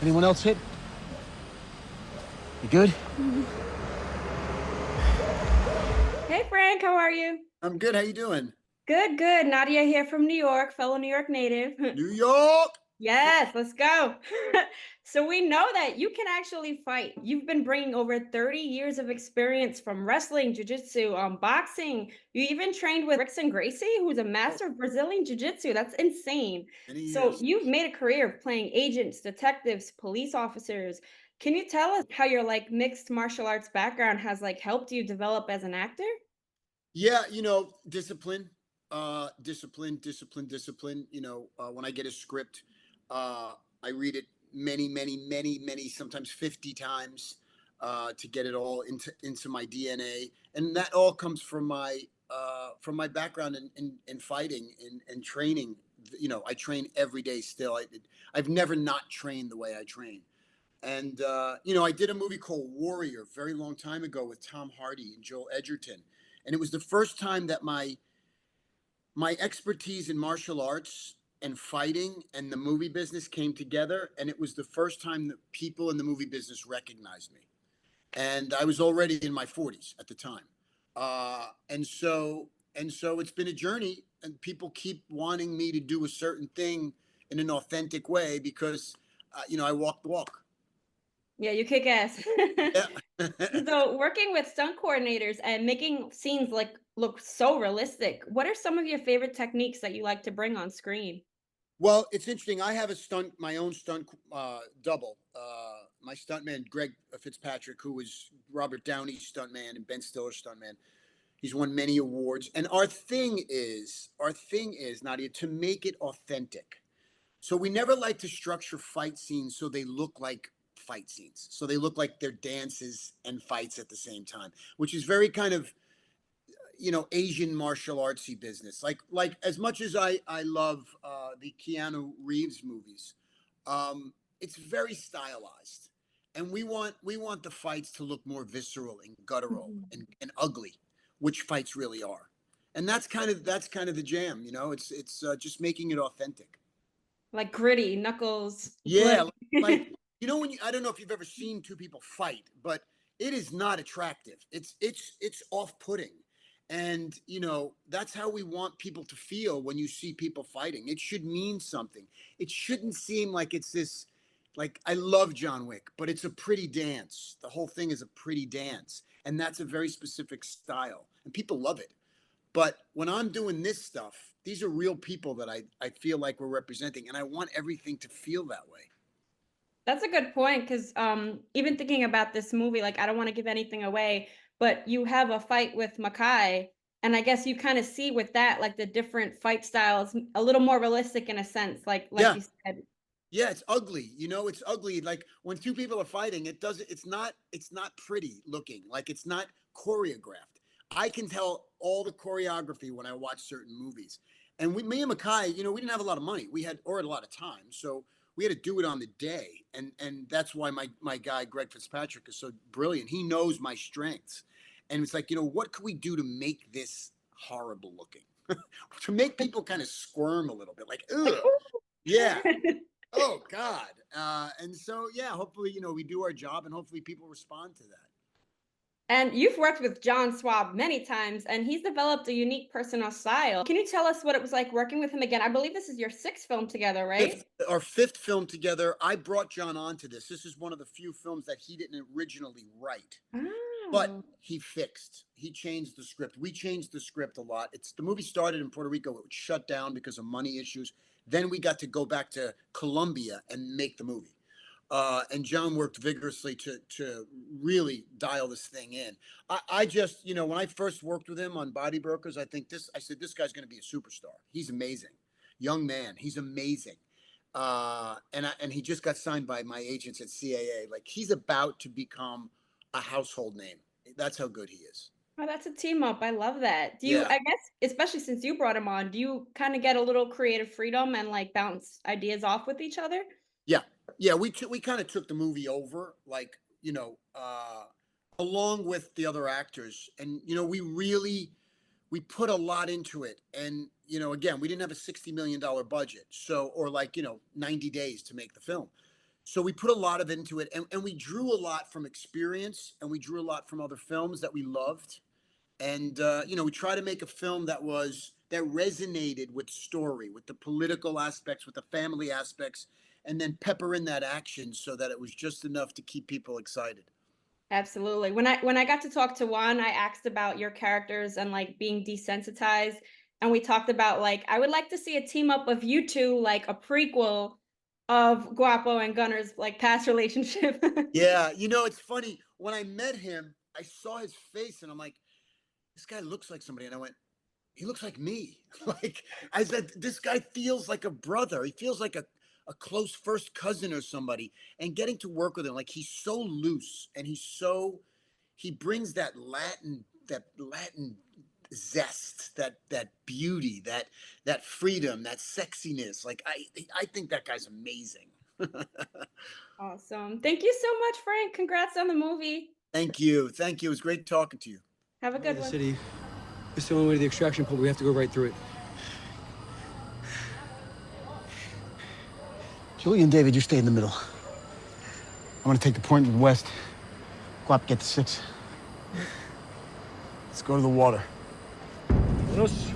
Anyone else hit? You good? Hey Frank, how are you? I'm good. How you doing? Good, good. Nadia here from New York, fellow New York native. New York. Yes, let's go. So we know that you can actually fight. You've been bringing over 30 years of experience from wrestling, jiu-jitsu, boxing. You even trained with Rickson Gracie, who's a Oh, master of Brazilian jiu-jitsu. That's insane. many So years. you've made a career of playing agents, detectives, police officers. Can you tell us how your like mixed martial arts background has like helped you develop as an actor? Yeah, discipline, discipline. When I get a script, I read it many, sometimes 50 times to get it all into my DNA, and that all comes from my background in fighting and training. I train every day still. I've never not trained the way I train. And I did a movie called Warrior a very long time ago with Tom Hardy and Joel Edgerton, and it was the first time that my expertise in martial arts and fighting and the movie business came together, and it was the first time that people in the movie business recognized me. And I was already in my 40s at the time, and so it's been a journey, and people keep wanting me to do a certain thing in an authentic way because I walk the walk. Yeah, you kick ass. Yeah. So, working with stunt coordinators and making scenes like look so realistic, what are some of your favorite techniques that you like to bring on screen? Well, it's interesting. I have my own stunt double. My stuntman, Greg Fitzpatrick, who was Robert Downey's stuntman and Ben Stiller's stuntman. He's won many awards. And our thing is, Nadia, to make it authentic. So we never like to structure fight scenes so they look like fight scenes. So they look like they're dances and fights at the same time, which is very kind of Asian martial artsy business. Like as much as I love the Keanu Reeves movies, it's very stylized, and we want the fights to look more visceral and guttural Mhm. and ugly, which fights really are. And that's kind of the jam. It's just making it authentic. Like gritty, knuckles, blood. Yeah, like when I don't know if you've ever seen two people fight, but it is not attractive. It's off-putting. And that's how we want people to feel when you see people fighting. It should mean something. It shouldn't seem like it's this, like, I love John Wick, but it's a pretty dance. The whole thing is a pretty dance, and that's a very specific style, and people love it. But when I'm doing this stuff, these are real people that I feel like we're representing, and I want everything to feel that way. That's a good point because even thinking about this movie, like I don't want to give anything away, but you have a fight with Makai, and I guess you kind of see with that like the different fight styles, a little more realistic in a sense, like Yeah, you said. yeah, it's ugly. It's ugly. Like when two people are fighting, it's not pretty looking. Like it's not choreographed. I can tell all the choreography when I watch certain movies. And me and Makai, we didn't have a lot of money. We had or a lot of time, so we had to do it on the day. And that's why my guy Greg Fitzpatrick is so brilliant. He knows my strengths, and it's like, what could we do to make this horrible looking, to make people kind of squirm a little bit, like Like, ugh, yeah. Oh God. And so yeah, hopefully, we do our job and hopefully people respond to that. and you've worked with John Swab many times, and he's developed a unique personal style. Can you tell us what it was like working with him again? I believe this is your sixth film together, Fifth, right? our fifth film together, I brought John onto this. This is one of the few films that he didn't originally write, but Oh. he fixed. He changed the script. We changed the script a lot. The movie started in Puerto Rico. It was shut down because of money issues. Then we got to go back to Colombia and make the movie. And John worked vigorously to really dial this thing in. I just, when I first worked with him on Body Brokers, I said, this guy's going to be a superstar. He's amazing. Young man. He's amazing. And he just got signed by my agents at CAA. Like, he's about to become a household name. That's how good he is. Oh, that's a team up. I love that. Do you, Yeah. I guess, especially since you brought him on, do you kind of get a little creative freedom and like bounce ideas off with each other? Yeah, yeah. We kind of took the movie over, like, along with the other actors, and we put a lot into it. And again, we didn't have a $60 million budget, so, or like 90 days to make the film. So we put a lot of into it, and we drew a lot from experience, and we drew a lot from other films that we loved. And you know, we try to make a film that resonated with story, with the political aspects, with the family aspects, and then pepper in that action so that it was just enough to keep people excited. Absolutely. When I got to talk to Juan, I asked about your characters and like being desensitized. And we talked about like I would like to see a team up of you two, like a prequel of Guapo and Gunner's like past relationship. Yeah, you know, it's funny. When I met him, I saw his face, and I'm like, this guy looks like somebody. And I went, he looks like me. Like I said, this guy feels like a brother. He feels like a close first cousin or somebody. And getting to work with him, like he's so loose, and he brings that Latin zest, that beauty, that freedom, that sexiness. Like I think that guy's amazing. Awesome. Thank you so much, Frank. Congrats on the movie. Thank you. Thank you. It was great talking to you. Have a good The one. city. It's the only way to the extraction point. We have to go right through it. Julie and David, you stay in the middle. I'm gonna take the point to the west. Go up, get the 6. Let's go to the water. Los